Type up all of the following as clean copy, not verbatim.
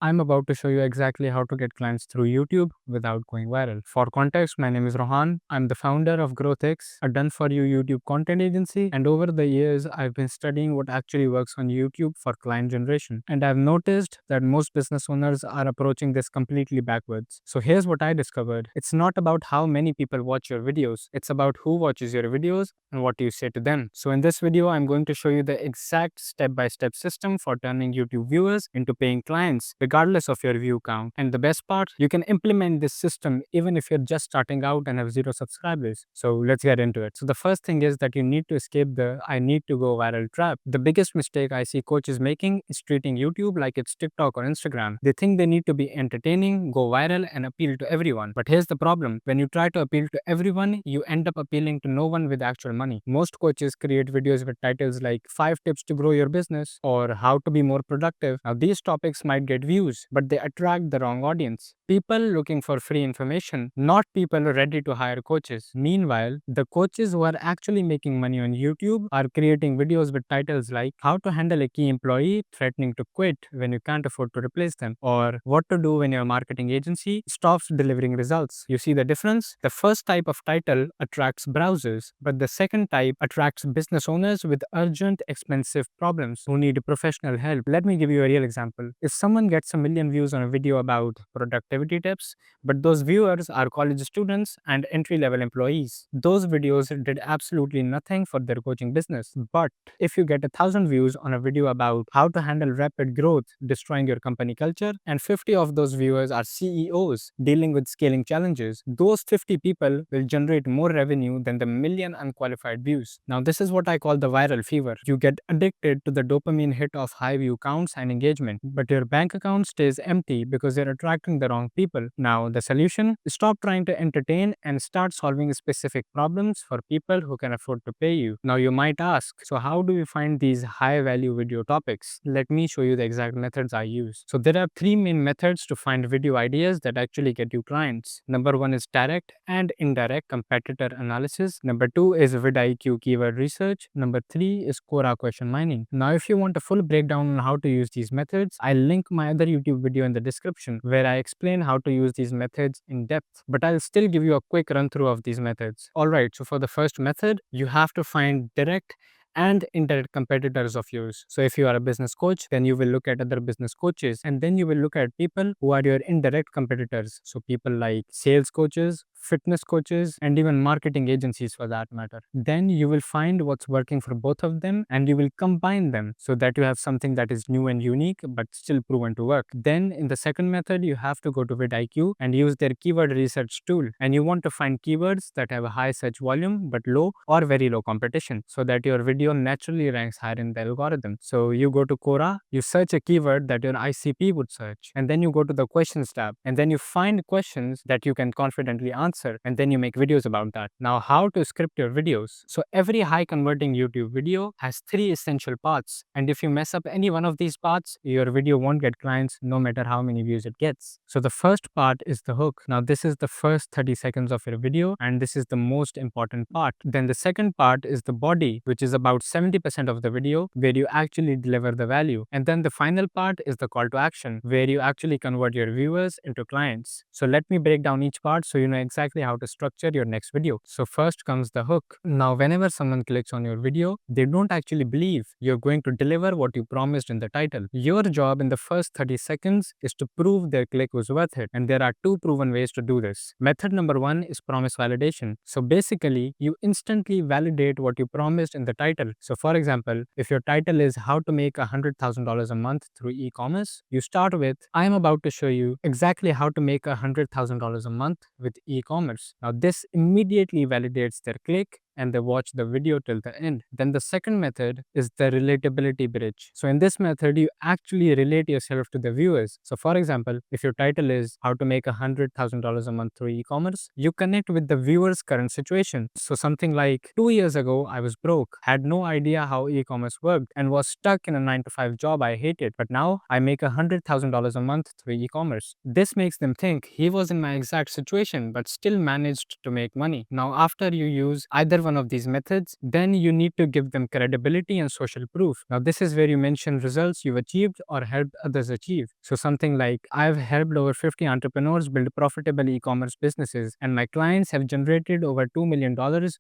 I'm about to show you exactly how to get clients through YouTube without going viral. For context, my name is Rohan. I'm the founder of Growthix, a done for you YouTube content agency. And over the years, I've been studying what actually works on YouTube for client generation. And I've noticed that most business owners are approaching this completely backwards. So here's what I discovered. It's not about how many people watch your videos. It's about who watches your videos and what you say to them. So in this video, I'm going to show you the exact step-by-step system for turning YouTube viewers into paying clients, regardless of your view count. And the best part, you can implement this system even if you're just starting out and have 0 subscribers. So let's get into it. So the first thing is that you need to escape the I need to go viral trap. The biggest mistake I see coaches making is treating YouTube like it's TikTok or Instagram. They think they need to be entertaining, go viral, and appeal to everyone. But here's the problem. When you try to appeal to everyone, you end up appealing to no one with actual money. Most coaches create videos with titles like 5 tips to grow your business or how to be more productive. Now, these topics might get views, but they attract the wrong audience. People looking for free information, not people ready to hire coaches. Meanwhile, the coaches who are actually making money on YouTube are creating videos with titles like how to handle a key employee threatening to quit when you can't afford to replace them, or what to do when your marketing agency stops delivering results. You see the difference? The first type of title attracts browsers, but the second type attracts business owners with urgent, expensive problems who need professional help. Let me give you a real example. If someone gets a million views on a video about productivity tips, but those viewers are college students and entry-level employees, those videos did absolutely nothing for their coaching business. But if you get 1,000 views on a video about how to handle rapid growth, destroying your company culture, and 50 of those viewers are CEOs dealing with scaling challenges, those 50 people will generate more revenue than the million unqualified views. Now, this is what I call the viral fever. You get addicted to the dopamine hit of high view counts and engagement, but your bank account stays empty because you're attracting the wrong people. Now, the solution? Stop trying to entertain and start solving specific problems for people who can afford to pay you. Now, you might ask, so how do we find these high value video topics? Let me show you the exact methods I use. So, there are 3 main methods to find video ideas that actually get you clients. Number 1 is direct and indirect competitor analysis. Number 2 is vidIQ keyword research. Number 3 is Quora question mining. Now, if you want a full breakdown on how to use these methods, I'll link my other YouTube video in the description where I explain how to use these methods in depth. But I'll still give you a quick run through of these methods. Alright, so for the first method, you have to find direct and indirect competitors of yours. So if you are a business coach, then you will look at other business coaches, and then you will look at people who are your indirect competitors. So people like sales coaches, fitness coaches, and even marketing agencies for that matter. Then you will find what's working for both of them and you will combine them so that you have something that is new and unique but still proven to work. Then in the second method, you have to go to vidIQ and use their keyword research tool, and you want to find keywords that have a high search volume but low or very low competition so that your video naturally ranks higher in the algorithm. So you go to Quora, you search a keyword that your ICP would search, and then you go to the questions tab, and then you find questions that you can confidently answer, and then you make videos about that. Now, how to script your videos? So every high converting YouTube video has 3 essential parts, and if you mess up any one of these parts, your video won't get clients no matter how many views it gets. So the first part is the hook. Now, this is the first 30 seconds of your video, and this is the most important part. Then the second part is the body, which is about 70% of the video where you actually deliver the value. And then the final part is the call to action, where you actually convert your viewers into clients. So let me break down each part so you know exactly how to structure your next video. So first comes the hook. Now, whenever someone clicks on your video, they don't actually believe you're going to deliver what you promised in the title. Your job in the first 30 seconds is to prove their click was worth it. And there are 2 proven ways to do this. Method number 1 is promise validation. So basically, you instantly validate what you promised in the title. So for example, if your title is how to make $100,000 a month through e-commerce, you start with, I am about to show you exactly how to make $100,000 a month with e-commerce. Now this immediately validates their click and they watch the video till the end. Then the second method is the relatability bridge. So in this method, you actually relate yourself to the viewers. So for example, if your title is how to make $100,000 a month through e-commerce, you connect with the viewer's current situation. So something like 2 years ago, I was broke, had no idea how e-commerce worked, and was stuck in a 9 to 5 job I hated. But now I make $100,000 a month through e-commerce. This makes them think he was in my exact situation, but still managed to make money. Now, after you use either one one of these methods, then you need to give them credibility and social proof. Now, this is where you mention results you've achieved or helped others achieve. So, something like, I've helped over 50 entrepreneurs build profitable e-commerce businesses, and my clients have generated over $2 million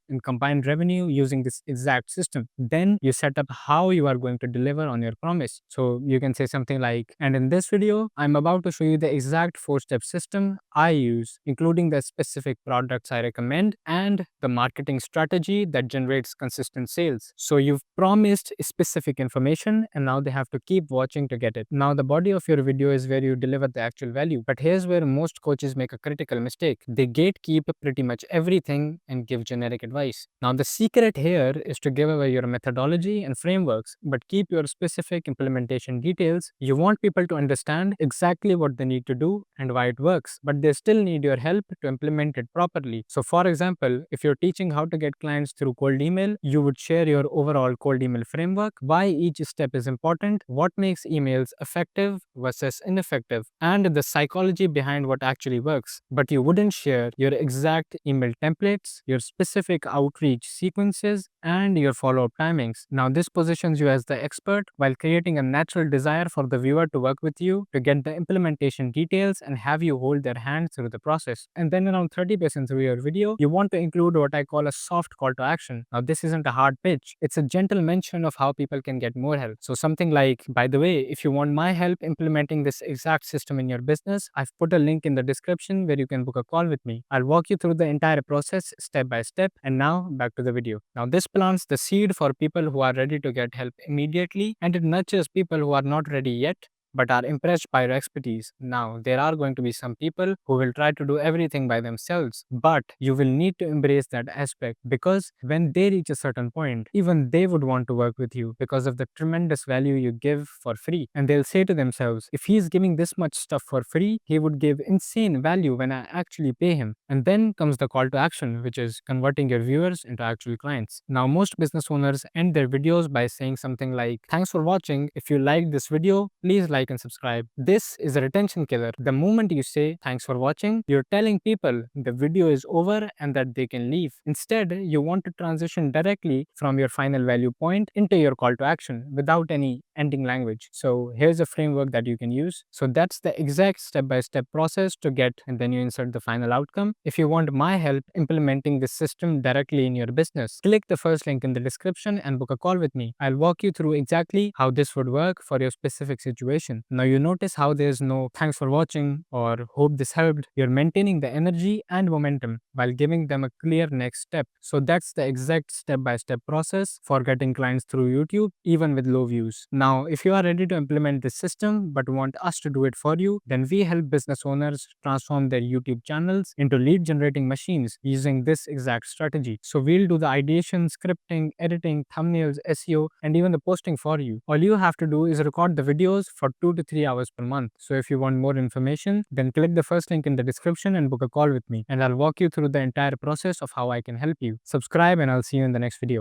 in combined revenue using this exact system. Then you set up how you are going to deliver on your promise. So you can say something like, and in this video, I'm about to show you the exact 4-step system I use, including the specific products I recommend and the marketing strategy that generates consistent sales. So you've promised specific information, and now they have to keep watching to get it. Now, the body of your video is where you deliver the actual value. But here's where most coaches make a critical mistake. They gatekeep pretty much everything and give generic advice. Now, the secret here is to give away your methodology and frameworks, but keep your specific implementation details. You want people to understand exactly what they need to do and why it works, but they still need your help to implement it properly. So, for example, if you're teaching how to get clients through cold email, you would share your overall cold email framework, why each step is important, what makes emails effective versus ineffective, and the psychology behind what actually works. But you wouldn't share your exact email templates, your specific outreach sequences, and your follow-up timings. Now, this positions you as the expert while creating a natural desire for the viewer to work with you to get the implementation details and have you hold their hand through the process. And then around 30% through your video, you want to include what I call a soft call to action. Now, this isn't a hard pitch. It's a gentle mention of how people can get more help. So something like, by the way, if you want my help implementing this exact system in your business, I've put a link in the description where you can book a call with me. I'll walk you through the entire process step by step. And now back to the video. Now, this plants the seed for people who are ready to get help immediately, and it nurtures people who are not ready yet but are impressed by your expertise. Now, there are going to be some people who will try to do everything by themselves, but you will need to embrace that aspect, because when they reach a certain point, even they would want to work with you because of the tremendous value you give for free. And they'll say to themselves, if he's giving this much stuff for free, he would give insane value when I actually pay him. And then comes the call to action, which is converting your viewers into actual clients. Now, most business owners end their videos by saying something like, thanks for watching. If you liked this video, please like and subscribe. This is a retention killer. The moment you say thanks for watching, you're telling people the video is over and that they can leave. Instead, you want to transition directly from your final value point into your call to action without any ending language. So here's a framework that you can use. So that's the exact step-by-step process to get, and then you insert the final outcome. If you want my help implementing this system directly in your business, click the first link in the description and book a call with me. I'll walk you through exactly how this would work for your specific situation. Now, you notice how there's no thanks for watching or hope this helped. You're maintaining the energy and momentum while giving them a clear next step. So that's the exact step-by-step process for getting clients through YouTube, even with low views. Now, if you are ready to implement this system but want us to do it for you, then we help business owners transform their YouTube channels into lead generating machines using this exact strategy. So we'll do the ideation, scripting, editing, thumbnails, SEO, and even the posting for you. All you have to do is record the videos for 2 to 3 hours per month. So if you want more information, then click the first link in the description and book a call with me, and I'll walk you through the entire process of how I can help you. Subscribe, and I'll see you in the next video.